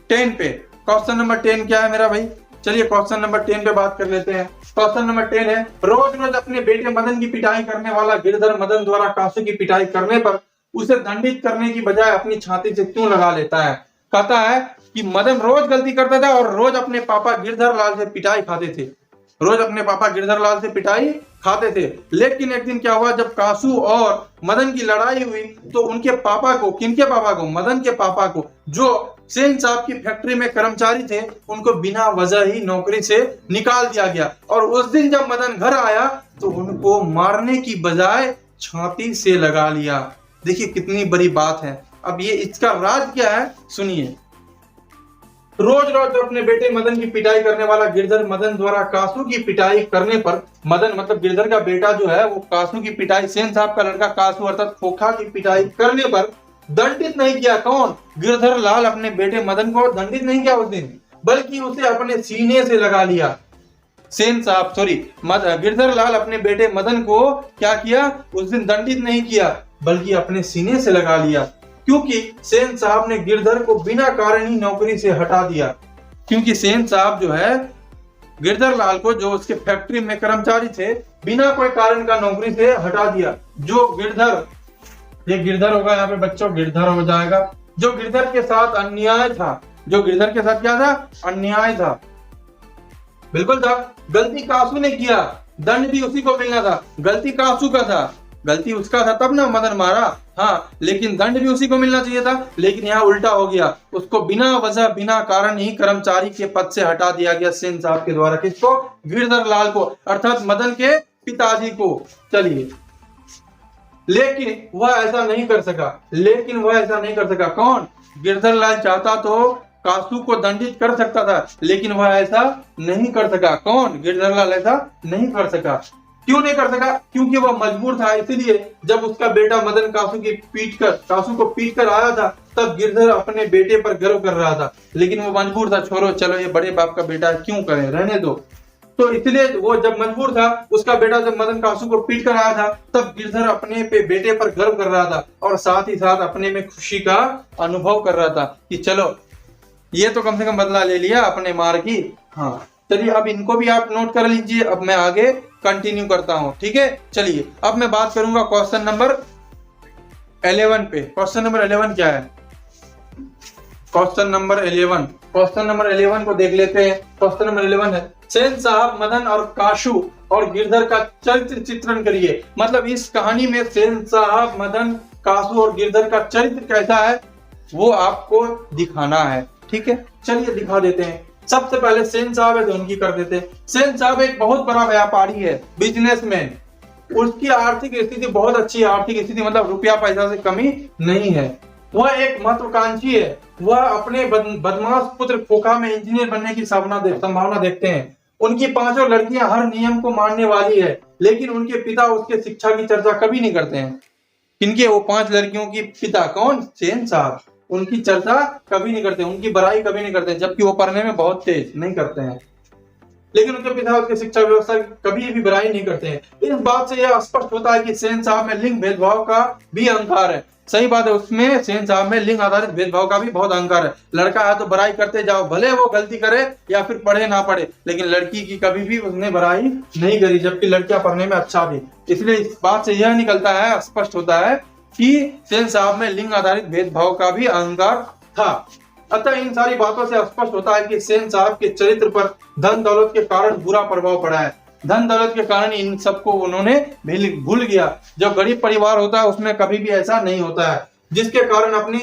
S1: 10 पे। क्वेश्चन नंबर 10 क्या है मेरा भाई? चलिए क्वेश्चन नंबर 10 पे बात कर लेते हैं। क्वेश्चन नंबर 10 है, रोज रोज अपने बेटे मदन की पिटाई करने वाला गिरधर मदन द्वारा कासू की पिटाई करने पर उसे दंडित करने की बजाय अपनी छाती से क्यों लगा लेता है? कहता है कि मदन रोज गलती करता था और रोज अपने पापा गिरधर लाल से पिटाई खाते थे, रोज अपने पापा गिरधर लाल से पिटाई खाते थे। लेकिन एक दिन क्या हुआ, जब कासू और मदन की लड़ाई हुई तो उनके पापा को, किनके पापा को? मदन के पापा को, जो सेन साहब की फैक्ट्री में कर्मचारी थे, उनको बिना वजह ही नौकरी से निकाल दिया गया। और उस दिन जब मदन घर आया तो उनको मारने की बजाय छाती से लगा लिया। देखिए कितनी बड़ी बात है। अब ये इसका राज क्या है सुनिए। रोज रोज अपने बेटे मदन की पिटाई करने वाला गिरधर मदन द्वारा कासू की पिटाई करने पर, मदन मतलब गिरधर का बेटा जो है वो कासू की पिटाई, सेन साहब का लड़का कासू अर्थात खोखा की पिटाई करने पर दंडित नहीं किया। कौन? गिरधर लाल अपने बेटे मदन को दंडित नहीं किया उस दिन, बल्कि उसे अपने सीने से लगा लिया। सेन साहब गिरधर लाल अपने बेटे मदन को क्या किया? उस दिन दंडित नहीं किया बल्कि अपने सीने से लगा लिया, क्योंकि सेन साहब ने गिरधर को बिना कारण ही नौकरी से हटा दिया। क्योंकि सेन साहब जो है गिरधर लाल को, जो उसके फैक्ट्री में कर्मचारी थे, बिना कोई कारण का नौकरी से हटा दिया। जो गिरधर, ये गिरधर होगा यहाँ पे बच्चों, गिरधर हो जाएगा। जो गिरधर के साथ अन्याय था, जो गिरधर के साथ क्या था? अन्याय था, बिल्कुल था। गलती कासू ने किया, दंड भी उसी को मिलना था। गलती कासू का था, गलती उसका था, तब ना मदन मारा, हाँ, लेकिन दंड भी उसी को मिलना चाहिए था। लेकिन यहाँ उल्टा हो गया, उसको बिना वजह बिना कारण ही कर्मचारी के पद से हटा दिया गया सेन साहब के द्वारा। किसको? गिरधर लाल को, अर्थात मदन के पिताजी को। चलिए, लेकिन वह ऐसा नहीं कर सका। कौन? गिरधर लाल चाहता तो कासू को दंडित कर सकता था, लेकिन वह ऐसा नहीं कर सका। कौन? गिरधर लाल ऐसा नहीं कर सका। क्यों नहीं कर सका? क्योंकि वह मजबूर था। इसलिए जब उसका बेटा मदन कासू को पीट कर आया था, तब गिरधर अपने बेटे पर गर्व कर रहा था, लेकिन वो मजबूर था। छोड़ो, चलो ये बड़े बाप का बेटा क्यों करें, रहने दो। तो इसलिए वो जब मजबूर था, उसका बेटा जब मदन कासू को पीट कर आया था, तब गिरधर अपने बेटे पर गर्व कर रहा था और साथ ही साथ अपने में खुशी का अनुभव कर रहा था कि चलो ये तो कम से कम बदला ले लिया अपने मार की। हाँ, चलिए अब इनको भी आप नोट कर लीजिए। अब मैं आगे कंटिन्यू करता हूं, ठीक है। चलिए अब मैं बात करूंगा क्वेश्चन नंबर 11 पे। क्वेश्चन नंबर 11 क्या है? क्वेश्चन नंबर 11 को देख लेते हैं। क्वेश्चन नंबर 11 है, सेन साहब मदन और कासू और गिरधर का चरित्र चित्रण करिए। मतलब इस कहानी में सेन साहब, मदन, कासू और गिरधर का चरित्र कैसा है वो आपको दिखाना है, ठीक है। चलिए दिखा देते हैं। सबसे पहले सेन साहब है तो उनकी कर देते हैं। सेन साहब एक बहुत बड़ा व्यापारी है, बिजनेसमैन। उसकी आर्थिक स्थिति बहुत अच्छी है। आर्थिक स्थिति मतलब रुपया पैसा से कमी नहीं है। वह एक महत्वाकांक्षी है। वह अपने बदमाश पुत्र खोखा में इंजीनियर बनने की संभावना देखते हैं। उनकी 5 लड़कियां हर नियम को मानने वाली है, लेकिन उनके पिता उसके शिक्षा की चर्चा कभी नहीं करते हैं। किनके? वो 5 लड़कियों की पिता। कौन? सेन साहब। उनकी चर्चा कभी नहीं करते, उनकी बड़ाई कभी नहीं करते, जबकि वो पढ़ने में बहुत तेज, नहीं करते हैं। लेकिन उनके पिता उसके शिक्षा व्यवस्था कभी भी बुराई नहीं करते हैं। इस बात से यह स्पष्ट होता है कि सेन साहब में लिंग भेदभाव का भी अहंकार है। सही बात है, उसमें सेन साहब में लिंग आधारित भेदभाव का भी बहुत अहंकार है। लड़का है तो बुराई करते जाओ, भले वो गलती करे या फिर पढ़े ना पढ़े, लेकिन लड़की की कभी भी उसने बुराई नहीं करी, जबकि लड़कियां पढ़ने में अच्छा भी। इसलिए इस बात से यह निकलता है, स्पष्ट होता है कि सेन साहब में लिंग आधारित भेदभाव का भी अहंकार था। अतः इन सारी बातों से स्पष्ट होता है कि सेन साहब के चरित्र पर धन दौलत के कारण बुरा प्रभाव पड़ा है। धन दौलत के कारण इन सबको उन्होंने भूल गया। जो गरीब परिवार होता है उसमें कभी भी ऐसा नहीं होता है, जिसके कारण अपनी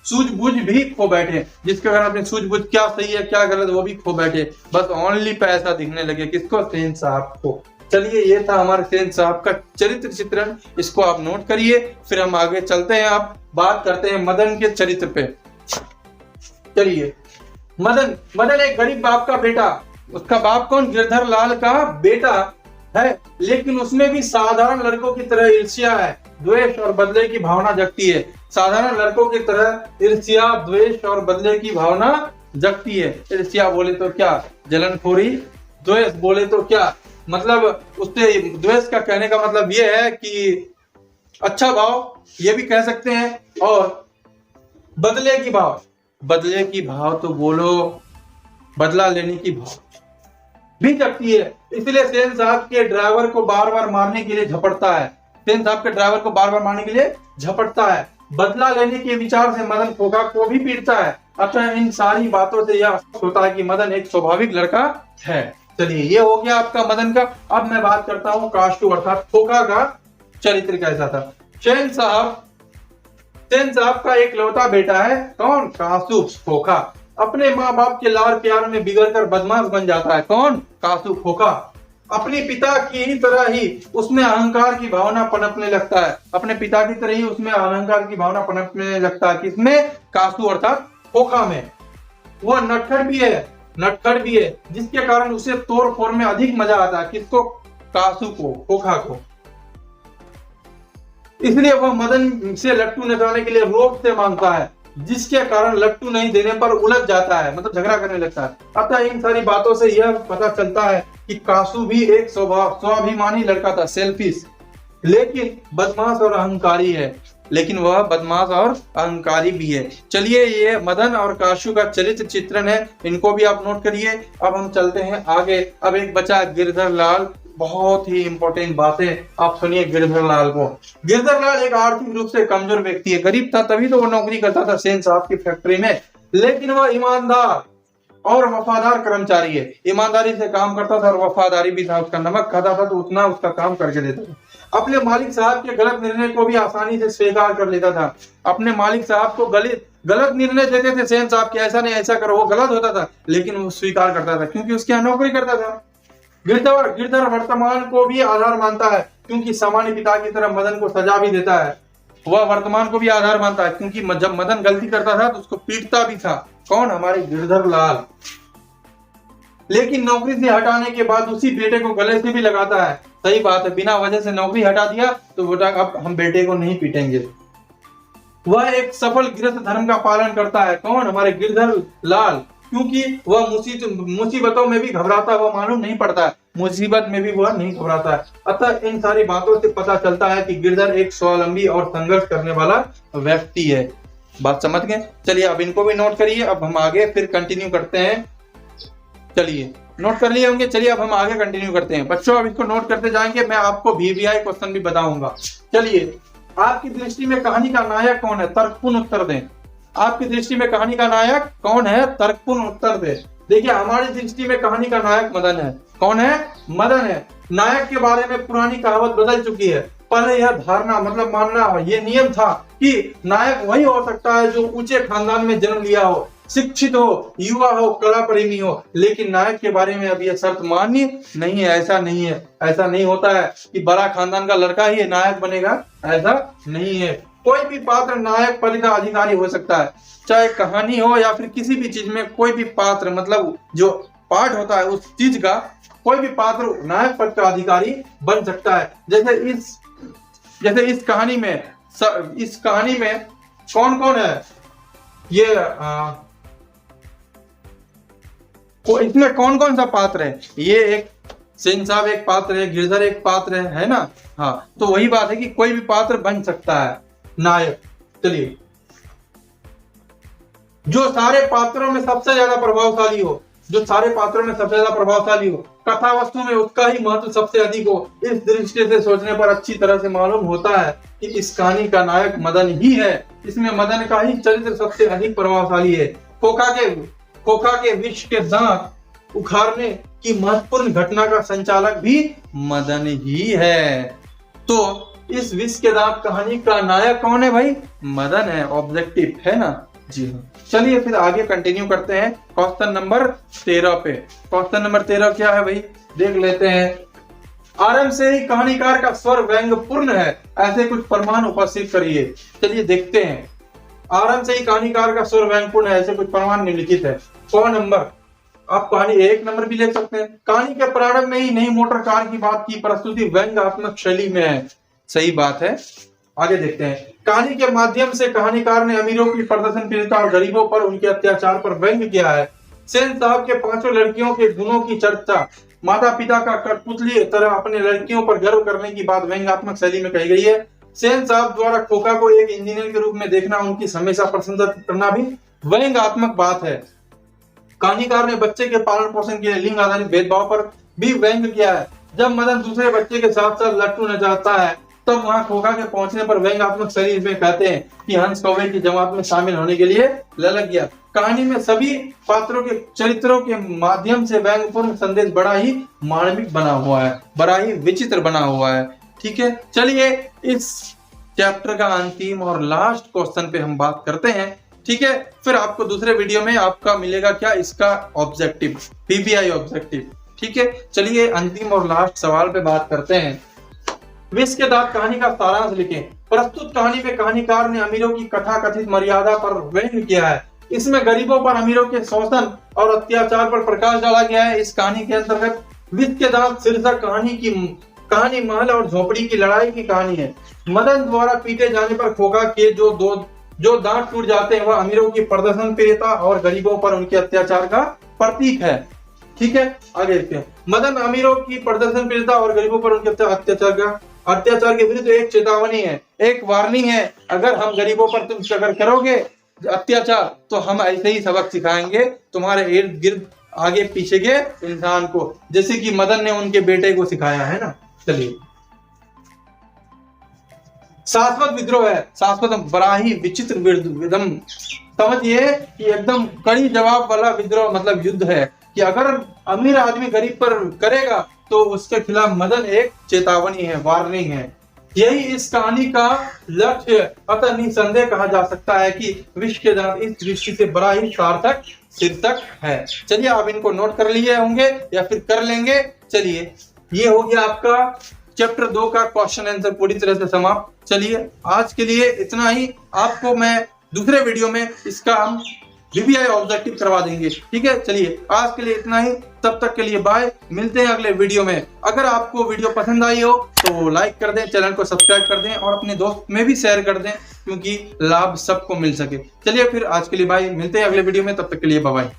S1: सूझबूझ भी खो बैठे, जिसके कारण अपनी सूझबूझ क्या सही है क्या गलत वो भी खो बैठे। बस ओनली पैसा दिखने लगे। किसको? सेन साहब को। चलिए ये था हमारे सेन साहब का चरित्र चित्रण, इसको आप नोट करिए। फिर हम आगे चलते हैं, आप बात करते हैं मदन के चरित्र पे। चलिए, मदन एक गरीब बाप का बेटा। उसका बाप कौन? गिरधर लाल का बेटा है, लेकिन उसमें भी साधारण लड़कों की तरह ईर्ष्या है, द्वेष और बदले की भावना जगती है। साधारण लड़कों की तरह ईर्ष्या, द्वेष और बदले की भावना जगती है। ईर्ष्या बोले तो क्या? जलनखोरी। द्वेष बोले तो क्या? मतलब उससे द्वेष का कहने का मतलब ये है कि अच्छा भाव, ये भी कह सकते हैं। और बदले की भाव, बदले की भाव तो बोलो, बदला लेने की भाव भी जगती है। इसलिए सेन साहब के ड्राइवर को बार बार मारने के लिए झपटता है, सेन साहब के ड्राइवर को बार बार मारने के लिए झपटता है। बदला लेने के विचार से मदन खोखा को भी पीटता है। अतः इन सारी बातों से यह स्पष्ट होता है कि मदन एक स्वाभाविक लड़का है। चलिए ये हो गया आपका मदन का। अब मैं बात करता हूँ काष्टू अर्थात खोखा का चरित्र कैसा था। सेन साहब का एक लौता बेटा है, कौन? कासू खोखा। अपने माँ बाप के लाड़ प्यार में बिगड़कर बदमाश बन जाता है, कौन? कासू खोखा। अपने पिता की ही तरह ही उसमें अहंकार की भावना पनपने लगता है, अपने पिता की तरह ही उसमें अहंकार की भावना पनपने लगता है। किसमें? कासू अर्थात खोखा में। वह नटखट भी है, जिसके कारण उसे तोड़ फोड़ में अधिक मजा आता है। किसको? कासू को, खोखा को। इसलिए वह मदन से लट्टू नचाने के लिए रोक से मांगता है, जिसके कारण लट्टू नहीं देने पर उलझ जाता है, मतलब झगड़ा करने लगता है। अतः इन सारी बातों से यह पता चलता है कि कासू भी एक स्वाभिमानी लड़का था, सेल्फिश, लेकिन बदमाश और अहंकारी है। लेकिन वह बदमाश और अहंकारी भी है। चलिए ये मदन और कासू का चरित्र चित्रण है, इनको भी आप नोट करिए। अब हम चलते हैं आगे। अब एक बचा गिरधर लाल, बहुत ही इंपॉर्टेंट बात है, आप सुनिए गिरधर लाल को। गिरधर लाल एक आर्थिक रूप से कमजोर व्यक्ति है, गरीब था तभी तो वो नौकरी करता था सेन साहब की फैक्ट्री में, लेकिन वह ईमानदार और वफादार कर्मचारी है। ईमानदारी से काम करता था और वफादारी भी था, उसका नमक खाता था तो उतना उसका काम करके देता था। अपने मालिक साहब के गलत निर्णय को भी आसानी से स्वीकार कर लेता था। अपने मालिक साहब को गलत निर्णय देते थे सेन साहब के, ऐसा नहीं ऐसा करो, वो गलत होता था लेकिन वो स्वीकार करता था क्योंकि उसके यहाँ नौकरी करता था। गिरधर वर्तमान को भी आधार मानता है, क्योंकि सामान्य पिता की तरह मदन को सजा भी देता है। वह वर्तमान को भी आधार मानता है, क्योंकि जब मदन गलती करता था तो उसको पीटता भी था। कौन? हमारे गिरधर लाल। लेकिन नौकरी से हटाने के बाद उसी बेटे को गले से भी लगाता है। सही बात है, बिना वजह से नौकरी हटा दिया तो बेटा अब हम बेटे को नहीं पीटेंगे। वह एक सफल गृहस्थ धर्म का पालन करता है। कौन? हमारे गिरधर लाल, क्योंकि वह मुसीबतों में भी घबराता हुआ मालूम नहीं पड़ता है, मुसीबत में भी वह नहीं घबराता है। अतः इन सारी बातों से पता चलता है कि गिरधर एक स्वावलंबी और संघर्ष करने वाला व्यक्ति है। बात समझ गए? चलिए अब इनको भी नोट करिए। अब हम आगे फिर कंटिन्यू करते हैं। चलिए नोट कर लिए होंगे, चलिए अब हम आगे कंटिन्यू करते हैं। बच्चों अब इसको नोट करते जाएंगे, मैं आपको VVI क्वेश्चन भी बताऊंगा। चलिए, आपकी दृष्टि में कहानी का नायक कौन है? तर्कपूर्ण उत्तर दें। आपकी दृष्टि में कहानी का नायक कौन है? तर्कपूर्ण उत्तर दें। देखिए हमारी दृष्टि में कहानी का नायक मदन है। कौन है? मदन है। नायक के बारे में पुरानी कहावत बदल चुकी है। पहले यह धारणा मतलब मानना, ये नियम था कि नायक वही हो सकता है जो ऊंचे खानदान में जन्म लिया हो, शिक्षित हो, युवा हो, कला प्रेमी हो। लेकिन नायक के बारे में अब यह शर्त मान्य नहीं है। ऐसा नहीं है, ऐसा नहीं होता है कि बड़ा खानदान का लड़का ही नायक बनेगा, ऐसा नहीं है। कोई भी पात्र नायक पद का अधिकारी हो सकता है, चाहे कहानी हो या फिर किसी भी चीज में कोई भी पात्र, मतलब जो पार्ट होता है उस चीज का, कोई भी पात्र नायक पद का अधिकारी बन सकता है। जैसे इस कहानी में कौन कौन है? ये इसमें कौन कौन सा पात्र है? ये एक सेन साहब एक पात्र है, गिरधर एक पात्र है ना? हाँ, तो वही बात है कि कोई भी पात्र बन सकता है नायक। चलिए, जो सारे पात्रों में सबसे ज्यादा प्रभावशाली हो, कथा वस्तु में उसका ही महत्व सबसे अधिक हो, इस दृष्टि से सोचने पर अच्छी तरह से मालूम होता है कि इस कहानी का नायक मदन ही है। इसमें मदन का ही चरित्र सबसे अधिक प्रभावशाली है। खोखा के विष के दांत उखाड़ने की महत्वपूर्ण घटना का संचालक भी मदन ही है। तो इस विष के दांत कहानी का नायक कौन है भाई? मदन है। ऑब्जेक्टिव है ना? जी हाँ। चलिए फिर आगे कंटिन्यू करते हैं क्वेश्चन नंबर 13 पे। क्वेश्चन नंबर 13 क्या है भाई? देख लेते हैं। आरंभ से ही कहानीकार का स्वर व्यंग्यपूर्ण है, ऐसे कुछ प्रमाण उपस्थित करिए। चलिए देखते हैं। आरंभ से ही कहानीकार का स्वर व्यंग्यपूर्ण है, ऐसे कुछ प्रमाण निम्नलिखित है। 100 नंबर, आप कहानी 1 नंबर भी ले सकते हैं। कहानी के प्रारंभ में ही नई मोटर कार की बात की प्रस्तुति व्यंग्यात्मक शैली में है। सही बात है। आगे देखते हैं। कहानी के माध्यम से कहानीकार ने अमीरों की प्रदर्शनशीलता और गरीबों पर उनके अत्याचार पर व्यंग्य किया है। सेन साहब के 5 लड़कियों के गुणों की चर्चा माता पिता का कठपुतली तरह अपने लड़कियों पर गर्व करने की बात व्यंग्यात्मक शैली में कही गई है। सेन साहब द्वारा खोखा को एक इंजीनियर के रूप में देखना, उनकी हमेशा प्रशंसा करना भी व्यंग्यात्मक बात है। कहानीकार ने बच्चे के पालन पोषण के लिए लिंग आधारित भेदभाव पर भी व्यंग किया है। जब मदन दूसरे बच्चे के साथ साथ लट्टू नचाता है तब वहां खोखा के पहुंचने पर व्यंग्यात्मक शरीर में कहते हैं कि हंस कौवे की जमात में शामिल होने के लिए ललक गया। कहानी में सभी पात्रों के चरित्रों के माध्यम से व्यंग्यपूर्ण संदेश बड़ा ही मार्मिक बना हुआ है, बड़ा ही विचित्र बना हुआ है। ठीक है, चलिए इस चैप्टर का अंतिम और लास्ट क्वेश्चन पे हम बात करते हैं। ठीक है, फिर आपको दूसरे वीडियो में आपका मिलेगा क्या, इसका ऑब्जेक्टिव, पीबीआई ऑब्जेक्टिव। ठीक है, चलिए अंतिम और लास्ट सवाल पे बात करते हैं। विष के दांत कहानी का सारांश लिखें। प्रस्तुत कहानी में कहानीकार ने अमीरों की कथाकथित मर्यादा पर व्यंग्य किया है। इसमें गरीबों पर अमीरों के शोषण और अत्याचार पर प्रकाश डाला गया है। इस कहानी के अंतर्गत विष के दांत शीर्षक कहानी महल और झोपड़ी की लड़ाई की कहानी है। मदन द्वारा पीटे जाने पर खोखा के जो दांत टूट जाते हैं वह अमीरों की प्रदर्शन प्रियता और गरीबों पर उनके अत्याचार का प्रतीक है। ठीक है, आगे देखते हैं। मदन अमीरों की प्रदर्शन प्रियता और गरीबों पर उनके अत्याचार के विरुद्ध एक चेतावनी है, एक वार्निंग है। अगर हम गरीबों पर तुम अगर करोगे अत्याचार तो हम ऐसे ही सबक सिखाएंगे तुम्हारे इर्द गिर्द आगे पीछे के इंसान को, जैसे कि मदन ने उनके बेटे को सिखाया है ना। चलिए, शाश्वत विद्रोह है। शाश्वत बड़ा ही विचित्र एकदम समझिए कि एकदम कड़ी जवाब वाला विद्रोह मतलब युद्ध है कि अगर अमीर आदमी गरीब पर करेगा तो उसके खिलाफ मदन एक चेतावनी है, वार्निंग है। यही इस कहानी का लक्ष्य। अतः निसंदेह कहा जा सकता है कि विष के दांत इस दृष्टि से बड़ा ही सार्थक शीर्षक है। चलिए, आप इनको नोट कर लिए होंगे या फिर कर लेंगे। चलिए, ये हो गया आपका चैप्टर 2 का क्वेश्चन आंसर पूरी तरह से समाप्त। चलिए, आज के लिए इतना ही। आपको मैं दूसरे वीडियो में इसका हम पीबीआई ऑब्जेक्टिव करवा देंगे। ठीक है, चलिए आज के लिए इतना ही। तब तक के लिए बाय, मिलते हैं अगले वीडियो में। अगर आपको वीडियो पसंद आई हो तो लाइक कर दें, चैनल को सब्सक्राइब कर दें और अपने दोस्त में भी शेयर कर दें क्योंकि लाभ सबको मिल सके। चलिए फिर आज के लिए बाय, मिलते हैं अगले वीडियो में। तब तक के लिए बाय।